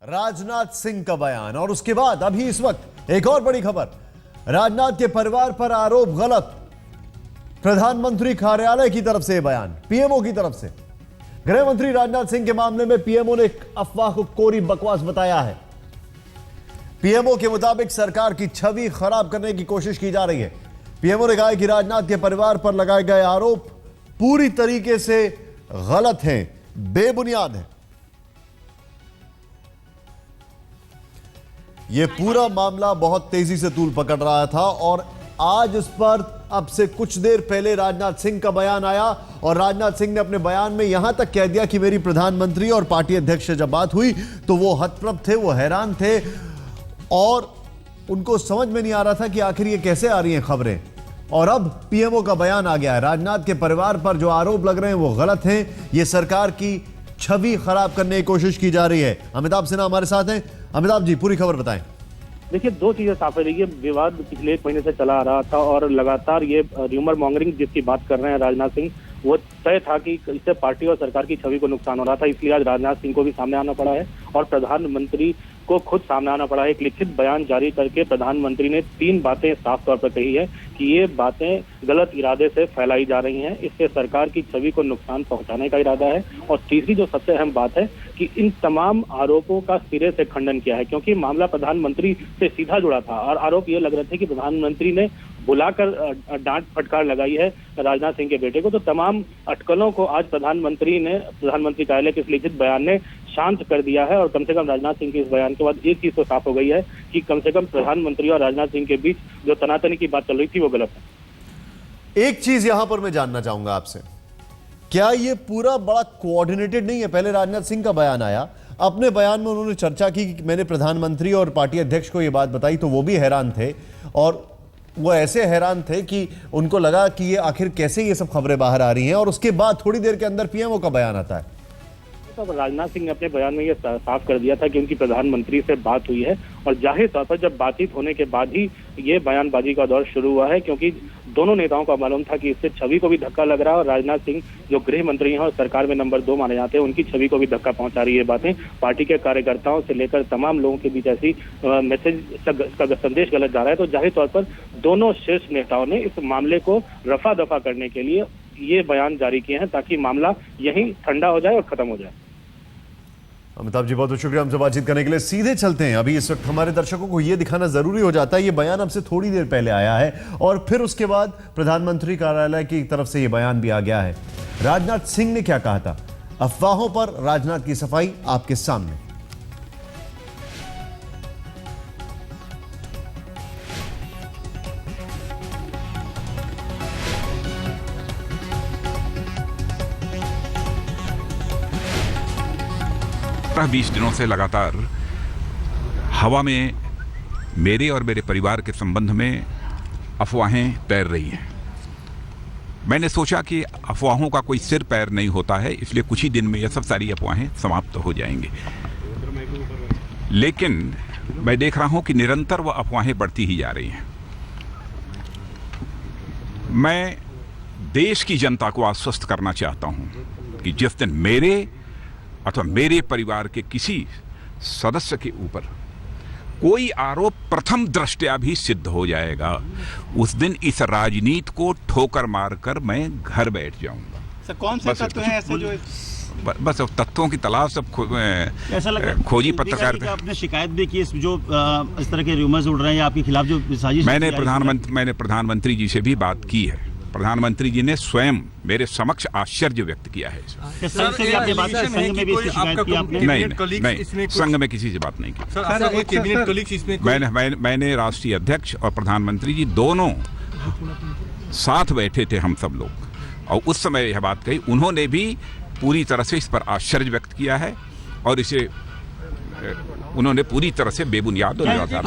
राजनाथ सिंह का बयान और उसके बाद अभी इस वक्त एक और बड़ी खबर। राजनाथ के परिवार पर आरोप गलत। प्रधानमंत्री कार्यालय की तरफ से बयान, पीएमओ की तरफ से। गृह मंत्री राजनाथ सिंह के मामले में पीएमओ ने एक अफवाह को कोरी बकवास बताया है। पीएमओ के मुताबिक सरकार की छवि खराब करने की कोशिश की जा रही है। पीएमओ ने कहा कि राजनाथ के परिवार पर लगाए गए आरोप पूरी तरीके से गलत हैं, बेबुनियाद हैं। यह पूरा मामला बहुत तेजी से तूल पकड़ रहा था और आज इस पर अब से कुछ देर पहले राजनाथ सिंह का बयान आया और राजनाथ सिंह ने अपने बयान में यहां तक कह दिया कि मेरी प्रधानमंत्री और पार्टी अध्यक्ष से जब बात हुई तो वो हतप्रभ थे, वो हैरान थे और उनको समझ में नहीं आ रहा था कि आखिर ये कैसे आ रही हैं खबरें। और अब पीएमओ का बयान आ गया है। राजनाथ के परिवार पर जो आरोप लग रहे हैं वो गलत हैं। ये सरकार की छवि खराब करने की कोशिश की जा रही है। अमिताभ सिन्हा हमारे साथ हैं। अमिताभ जी, पूरी खबर बताएं। देखिए, दो चीजें साफ है। ये विवाद पिछले एक महीने से चला आ रहा था और लगातार ये र्यूमर मॉन्गरिंग जिसकी बात कर रहे हैं राजनाथ सिंह, वो तय था कि इससे पार्टी और सरकार की छवि को नुकसान हो रहा था। इसलिए आज राजनाथ सिंह को भी सामने आना पड़ा है और प्रधानमंत्री को खुद सामने आना पड़ा है। एक लिखित बयान जारी करके प्रधानमंत्री ने 3 बातें साफ तौर पर कही है कि ये बातें गलत इरादे से फैलाई जा रही हैं, इससे सरकार की छवि को नुकसान पहुंचाने का इरादा है। और तीसरी जो सबसे अहम बात है कि इन तमाम आरोपों का सिरे से खंडन किया है, क्योंकि मामला प्रधानमंत्री से सीधा जुड़ा था और आरोप ये लग रहे थे कि प्रधानमंत्री ने बुलाकर डांट फटकार लगाई है राजनाथ सिंह के बेटे को। तो तमाम अटकलों को आज प्रधानमंत्री कार्यालय के इस लिखित बयान ने शांत कर दिया है और कम से कम राजनाथ सिंह के इस बयान के बाद एक चीज तो साफ हो गई है कि कम से कम प्रधानमंत्री और राजनाथ सिंह के बीच जो तनातनी की बात चल रही थी वो गलत है। एक चीज यहां पर मैं जानना चाहूंगा आपसे, क्या यह पूरा बड़ा कोऑर्डिनेटेड नहीं है? पहले राजनाथ सिंह का बयान आया, अपने बयान में उन्होंने चर्चा की कि मैंने प्रधानमंत्री और पार्टी अध्यक्ष को यह बात बताई तो वो भी हैरान थे और वो ऐसे हैरान थे कि उनको लगा कि ये आखिर कैसे ये सब खबरें बाहर आ रही हैं। और उसके बाद थोड़ी देर के अंदर पीएमओ का बयान आता है। तो राजनाथ सिंह ने अपने बयान में ये साफ कर दिया था कि उनकी प्रधानमंत्री से बात हुई है और जाहिर तौर पर जब बातचीत होने के बाद ही ये बयानबाजी का दौर शुरू हुआ है, क्योंकि दोनों नेताओं का मालूम था कि इससे छवि को भी धक्का लग रहा है और राजनाथ सिंह जो गृह मंत्री हैं और सरकार में नंबर 2 माने जाते हैं, उनकी छवि को भी धक्का पहुंचा रही है बातें। पार्टी के कार्यकर्ताओं से लेकर तमाम लोगों के बीच ऐसी मैसेज का संदेश गलत जा रहा है। तो जाहिर तौर पर दोनों शीर्ष नेताओं ने इस मामले को रफा दफा करने के लिए ये बयान जारी किए हैं ताकि मामला यहीं ठंडा हो जाए और खत्म हो जाए। अमिताभ जी, बहुत बहुत शुक्रिया हमसे बातचीत करने के लिए। सीधे चलते हैं, अभी इस वक्त हमारे दर्शकों को यह दिखाना जरूरी हो जाता है, ये बयान अब से थोड़ी देर पहले आया है और फिर उसके बाद प्रधानमंत्री कार्यालय की तरफ से यह बयान भी आ गया है। राजनाथ सिंह ने क्या कहा था? अफवाहों पर राजनाथ की सफाई आपके सामने। 20 दिनों से लगातार हवा में मेरे और मेरे परिवार के संबंध में अफवाहें तैर रही हैं। मैंने सोचा कि अफवाहों का कोई सिर पैर नहीं होता है, इसलिए कुछ ही दिन में यह सब सारी अफवाहें समाप्त हो जाएंगी। लेकिन मैं देख रहा हूं कि निरंतर वह अफवाहें बढ़ती ही जा रही हैं। मैं देश की जनता को आश्वस्त करना चाहता हूं कि जिस दिन मेरे अथवा मेरे परिवार के किसी सदस्य के ऊपर कोई आरोप प्रथम दृष्टया भी सिद्ध हो जाएगा, उस दिन इस राजनीति को ठोकर मारकर मैं घर बैठ जाऊंगा। सर, कौन से तत्व हैं ऐसे जो बस तत्वों की तलाश सब खोजी पत्रकार। आपने शिकायत भी की जो इस तरह के र्यूमर्स उड़ रहे हैं आपके खिलाफ, जो साजिश? मैंने प्रधानमंत्री जी से भी बात की है। प्रधानमंत्री जी ने स्वयं मेरे समक्ष आश्चर्य व्यक्त किया है। नहीं, संघ में किसी से बात नहीं की। मैंने राष्ट्रीय अध्यक्ष और प्रधानमंत्री जी दोनों साथ बैठे थे हम सब लोग और उस समय यह बात कही। उन्होंने भी पूरी तरह से इस पर आश्चर्य व्यक्त किया है और इसे उन्होंने पूरी तरह से बेबुनियाद और निराधार।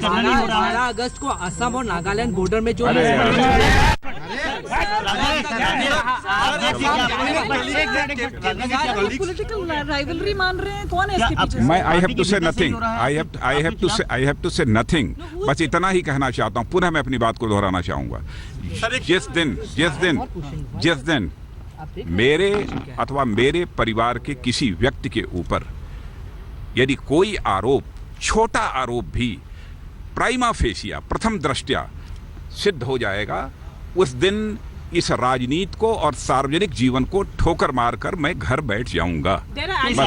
18 अगस्त को असम और नागालैंड बॉर्डर में जो पॉलिटिकल राइवलरी मान रहे हैं, कौन है इसके पीछे? मैं आई हैव टू से नथिंग। बस इतना ही कहना चाहता हूँ। पुनः मैं अपनी बात को दोहराना चाहूंगा। जिस दिन मेरे अथवा मेरे परिवार के किसी व्यक्ति के ऊपर यदि कोई आरोप, छोटा आरोप भी प्राइमा फेसिया, प्रथम दृष्टया सिद्ध हो जाएगा, उस दिन इस राजनीति को और सार्वजनिक जीवन को ठोकर मारकर मैं घर बैठ जाऊंगा। सर असम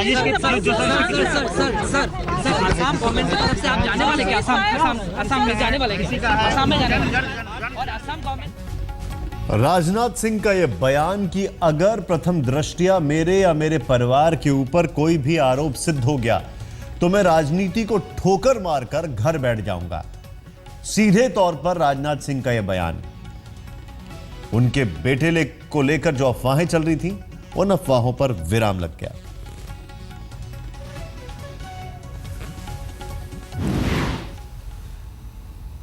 गवर्नमेंट की तरफ से आप जाने वाले क्या? असम में जाने वाले क्या? असम में जाने वाले और असम गवर्नमेंट। राजनाथ सिंह का यह बयान कि अगर प्रथम दृष्टया मेरे या मेरे परिवार के ऊपर कोई भी आरोप सिद्ध हो गया तो मैं राजनीति को ठोकर मारकर घर बैठ जाऊंगा। सीधे तौर पर राजनाथ सिंह का यह बयान उनके बेटे को लेकर जो अफवाहें चल रही थी उन अफवाहों पर विराम लग गया।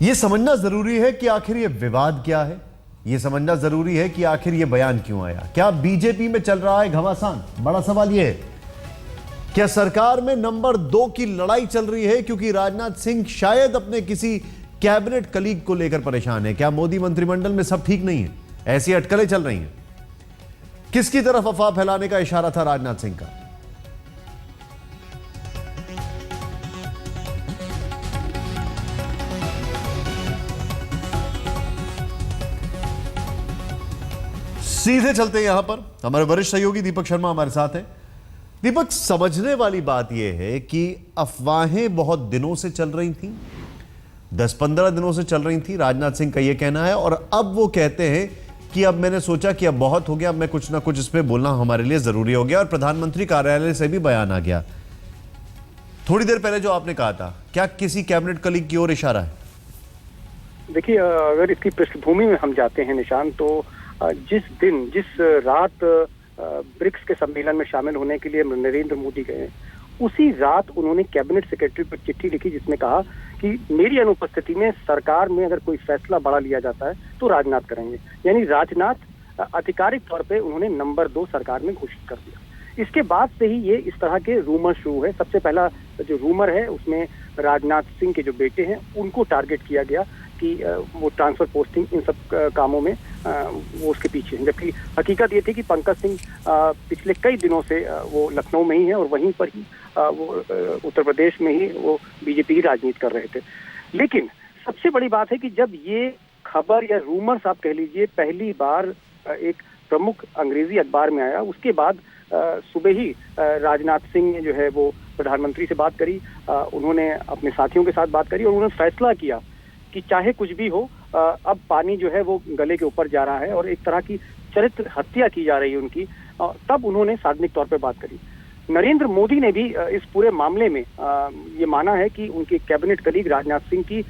यह समझना जरूरी है कि आखिर यह विवाद क्या है। यह समझना जरूरी है कि आखिर यह बयान क्यों आया। क्या बीजेपी में चल रहा है घमासान? बड़ा सवाल यह है, क्या सरकार में नंबर 2 की लड़ाई चल रही है क्योंकि राजनाथ सिंह शायद अपने किसी कैबिनेट कलीग को लेकर परेशान है? क्या मोदी मंत्रिमंडल में सब ठीक नहीं है? ऐसी अटकलें चल रही हैं। किसकी तरफ अफवाह फैलाने का इशारा था राजनाथ सिंह का? सीधे चलते हैं यहां पर। हमारे वरिष्ठ सहयोगी दीपक शर्मा हमारे साथ हैं। दीपक, समझने वाली बात यह है कि अफवाहें बहुत दिनों से चल रही थी, 10-15 दिनों से चल रही थी, राजनाथ सिंह का यह कहना है, और अब वो कहते हैं कि अब मैंने सोचा कि अब बहुत हो गया, अब मैं कुछ ना कुछ इस पे बोलना हमारे लिए जरूरी हो गया, और प्रधानमंत्री कार्यालय से भी बयान आ गया। थोड़ी देर पहले जो आपने कहा था, क्या किसी कैबिनेट कलीग की ओर इशारा है? देखिए, अगर इसकी पृष्ठभूमि में हम जाते हैं निशान, तो जिस रात ब्रिक्स के सम्मेलन में शामिल होने के लिए नरेंद्र मोदी गए, उसी रात उन्होंने कैबिनेट सेक्रेटरी पर चिट्ठी लिखी जिसमें कहा कि मेरी अनुपस्थिति में सरकार में अगर कोई फैसला बड़ा लिया जाता है तो राजनाथ करेंगे। यानी राजनाथ आधिकारिक तौर पे उन्होंने नंबर 2 सरकार में घोषित कर दिया। इसके बाद से ही ये इस तरह के रूमर शुरू है। सबसे पहला जो रूमर है उसमें राजनाथ सिंह के जो बेटे हैं उनको टारगेट किया गया कि वो ट्रांसफर पोस्टिंग इन सब कामों में वो उसके पीछे हैं, जबकि हकीकत ये थी कि पंकज सिंह पिछले कई दिनों से वो लखनऊ में ही है और वहीं पर ही वो उत्तर प्रदेश में ही वो बीजेपी की राजनीति कर रहे थे। लेकिन सबसे बड़ी बात है कि जब ये खबर या रूमर्स आप कह लीजिए पहली बार एक प्रमुख अंग्रेजी अखबार में आया, उसके बाद सुबह ही राजनाथ सिंह ने जो है वो प्रधानमंत्री से बात करी, उन्होंने अपने साथियों के साथ बात करी और उन्होंने फैसला किया कि चाहे कुछ भी हो, अब पानी जो है वो गले के ऊपर जा रहा है और एक तरह की चरित्र हत्या की जा रही है उनकी। तब उन्होंने सार्वजनिक तौर पर बात करी। नरेंद्र मोदी ने भी इस पूरे मामले में ये माना है कि उनके कैबिनेट कलीग राजनाथ सिंह की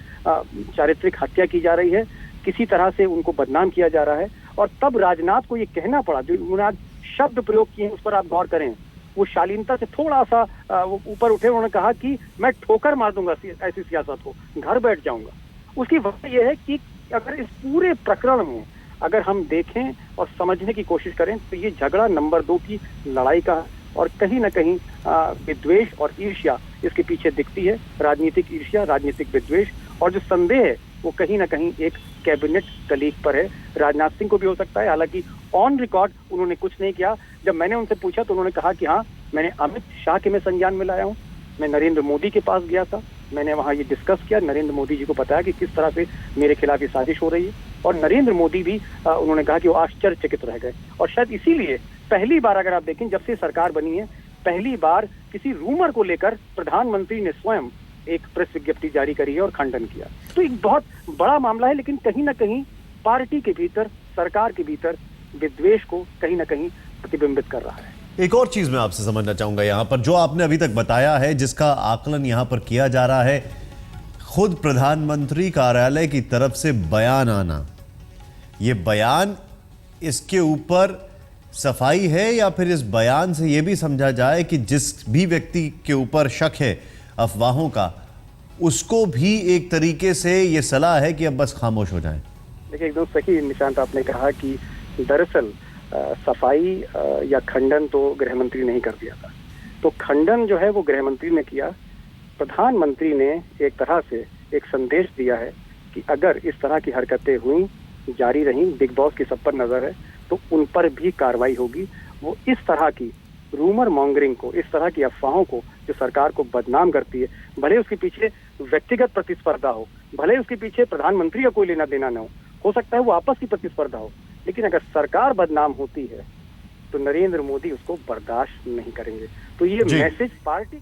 चारित्रिक हत्या की जा रही है, किसी तरह से उनको बदनाम किया जा रहा है। और तब राजनाथ को ये कहना पड़ा, जो उन्होंने आज शब्द प्रयोग किए हैं उस पर आप गौर करें, वो शालीनता से थोड़ा सा वो ऊपर उठे। उन्होंने कहा कि मैं ठोकर मार दूंगा ऐसी सियासत को, घर बैठ जाऊंगा। उसकी वजह यह है कि अगर इस पूरे प्रकरण में अगर हम देखें और समझने की कोशिश करें तो ये झगड़ा नंबर 2 की लड़ाई का, और कहीं ना कहीं विद्वेष और ईर्ष्या इसके पीछे दिखती है। राजनीतिक ईर्ष्या, राजनीतिक विद्वेष, और जो संदेह है वो कहीं ना कहीं एक कैबिनेट कलीग पर है। राजनाथ सिंह को भी हो सकता है, हालांकि ऑन रिकॉर्ड उन्होंने कुछ नहीं किया। जब मैंने उनसे पूछा तो उन्होंने कहा कि हाँ, मैंने अमित शाह के मैं संज्ञान में लाया हूँ, मैं नरेंद्र मोदी के पास गया था, मैंने वहाँ ये डिस्कस किया, नरेंद्र मोदी जी को बताया कि किस तरह से मेरे खिलाफ ये साजिश हो रही है। और नरेंद्र मोदी भी उन्होंने कहा कि वो आश्चर्यचकित रह गए। और शायद इसीलिए पहली बार अगर आप देखें, जब से सरकार बनी है, पहली बार किसी रूमर को लेकर प्रधानमंत्री ने स्वयं एक प्रेस विज्ञप्ति जारी करी है और खंडन किया। तो एक बहुत बड़ा मामला है, लेकिन कहीं ना कहीं पार्टी के भीतर, सरकार के भीतर विद्वेष को कहीं ना कहीं प्रतिबिंबित कर रहा है। एक और चीज मैं आपसे समझना चाहूंगा यहां पर, जो आपने अभी तक बताया है, जिसका आकलन यहां पर किया जा रहा है, खुद प्रधानमंत्री कार्यालय की तरफ से बयान आना, ये बयान इसके ऊपर सफाई है, या फिर इस बयान से यह भी समझा जाए कि जिस भी व्यक्ति के ऊपर शक है अफवाहों का, उसको भी एक तरीके से ये सलाह है कि अब बस खामोश हो जाएं? देखिए, एकदम सही निशांत आपने कहा कि दरअसल सफाई या खंडन तो गृह मंत्री ने ही कर दिया था। तो खंडन जो है वो गृह मंत्री ने किया। प्रधानमंत्री ने एक तरह से एक संदेश दिया है कि अगर इस तरह की हरकतें हुई, जारी रहीं, बिग बॉस की सब पर नजर है, तो उन पर भी कार्रवाई होगी। वो इस तरह की रूमर मॉन्गरिंग को, इस तरह की अफवाहों को जो सरकार को बदनाम करती है, भले उसके पीछे व्यक्तिगत प्रतिस्पर्धा हो, भले उसके पीछे प्रधानमंत्री का कोई लेना देना न हो सकता है वो आपस की प्रतिस्पर्धा हो, लेकिन अगर सरकार बदनाम होती है तो नरेंद्र मोदी उसको बर्दाश्त नहीं करेंगे। तो ये मैसेज पार्टी